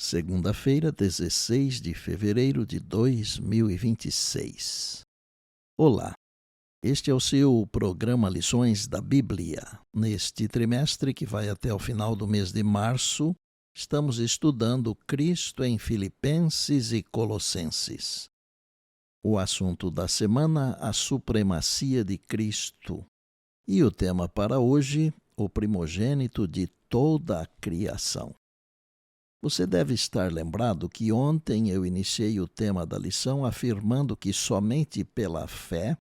Segunda-feira, 16 de fevereiro de 2026. Olá, este é o seu programa Lições da Bíblia. Neste trimestre, que vai até o final do mês de março, estamos estudando Cristo em Filipenses e Colossenses. O assunto da semana, a supremacia de Cristo. E o tema para hoje, o primogênito de toda a criação. Você deve estar lembrado que ontem eu iniciei o tema da lição afirmando que somente pela fé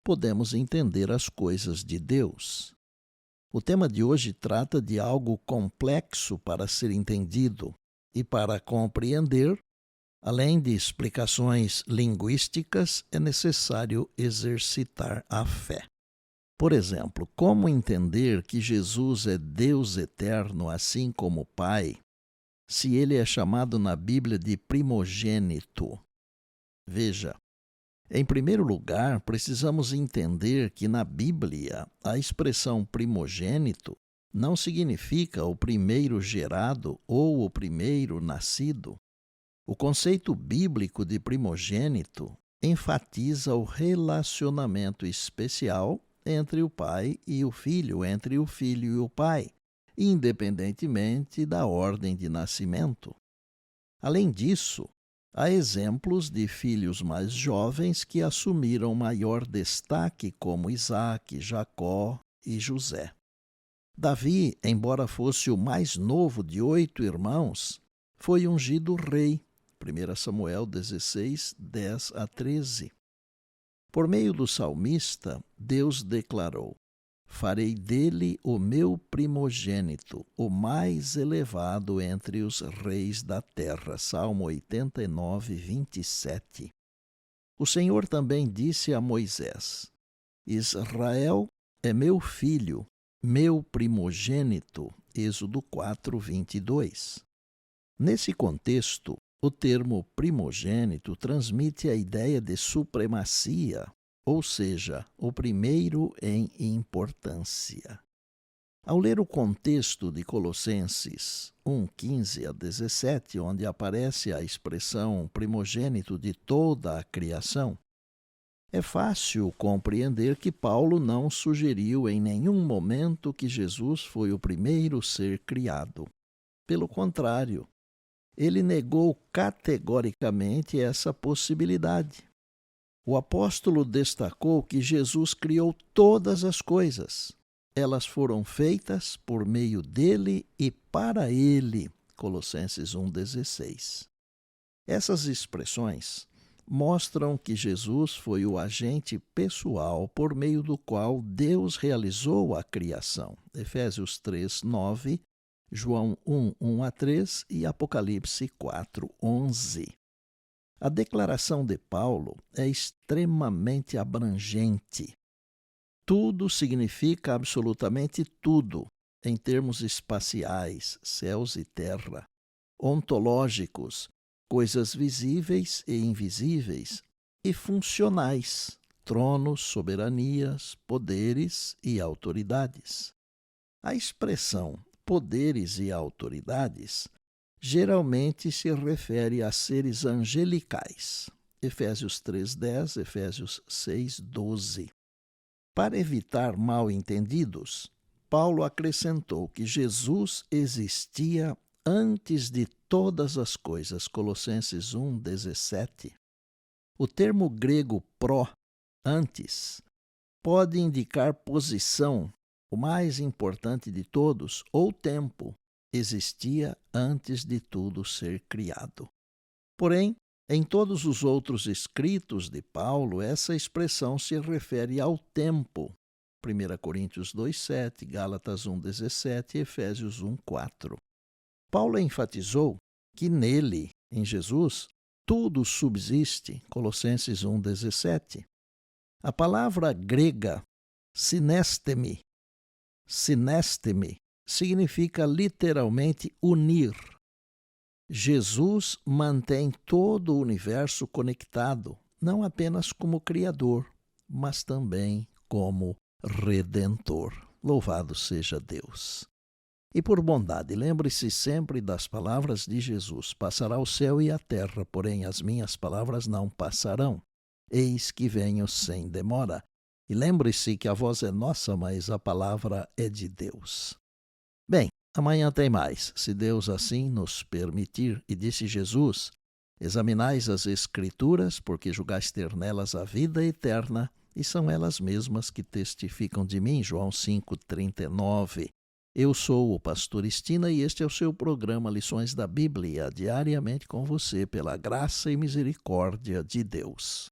podemos entender as coisas de Deus. O tema de hoje trata de algo complexo para ser entendido e para compreender, além de explicações linguísticas, é necessário exercitar a fé. Por exemplo, como entender que Jesus é Deus eterno assim como o Pai, se ele é chamado na Bíblia de primogênito? Veja, em primeiro lugar, precisamos entender que na Bíblia a expressão primogênito não significa o primeiro gerado ou o primeiro nascido. O conceito bíblico de primogênito enfatiza o relacionamento especial entre o pai e o filho, entre o filho e o pai, independentemente da ordem de nascimento. Além disso, há exemplos de filhos mais jovens que assumiram maior destaque, como Isaque, Jacó e José. Davi, embora fosse o mais novo de 8 irmãos, foi ungido rei. 1 Samuel 16, 10 a 13. Por meio do salmista, Deus declarou: farei dele o meu primogênito, o mais elevado entre os reis da terra. Salmo 89, 27. O Senhor também disse a Moisés: Israel é meu filho, meu primogênito. Êxodo 4, 22. Nesse contexto, o termo primogênito transmite a ideia de supremacia, ou seja, o primeiro em importância. Ao ler o contexto de Colossenses 1, 15 a 17, onde aparece a expressão primogênito de toda a criação, é fácil compreender que Paulo não sugeriu em nenhum momento que Jesus foi o primeiro ser criado. Pelo contrário, ele negou categoricamente essa possibilidade. O apóstolo destacou que Jesus criou todas as coisas. Elas foram feitas por meio dele e para ele. Colossenses 1,16. Essas expressões mostram que Jesus foi o agente pessoal por meio do qual Deus realizou a criação. Efésios 3, 9, João 1, 1 a 3 e Apocalipse 4, 11. A declaração de Paulo é extremamente abrangente. Tudo significa absolutamente tudo, em termos espaciais, céus e terra, ontológicos, coisas visíveis e invisíveis, e funcionais, tronos, soberanias, poderes e autoridades. A expressão poderes e autoridades geralmente se refere a seres angelicais. Efésios 3:10, Efésios 6:12. Para evitar mal-entendidos, Paulo acrescentou que Jesus existia antes de todas as coisas. Colossenses 1:17. O termo grego pró, antes, pode indicar posição, o mais importante de todos, ou tempo. Existia antes de tudo ser criado. Porém, em todos os outros escritos de Paulo, essa expressão se refere ao tempo. 1 Coríntios 2,7, Gálatas 1,17 e Efésios 1,4. Paulo enfatizou que nele, em Jesus, tudo subsiste. Colossenses 1,17. A palavra grega sinesteme significa literalmente unir. Jesus mantém todo o universo conectado, não apenas como Criador, mas também como Redentor. Louvado seja Deus! E por bondade, lembre-se sempre das palavras de Jesus: passará o céu e a terra, porém as minhas palavras não passarão. Eis que venho sem demora. E lembre-se que a voz é nossa, mas a palavra é de Deus. Bem, amanhã tem mais, se Deus assim nos permitir. E disse Jesus: examinais as Escrituras, porque julgais ter nelas a vida eterna, e são elas mesmas que testificam de mim. João 5,39. Eu sou o pastor Estina e este é o seu programa Lições da Bíblia, diariamente com você, pela graça e misericórdia de Deus.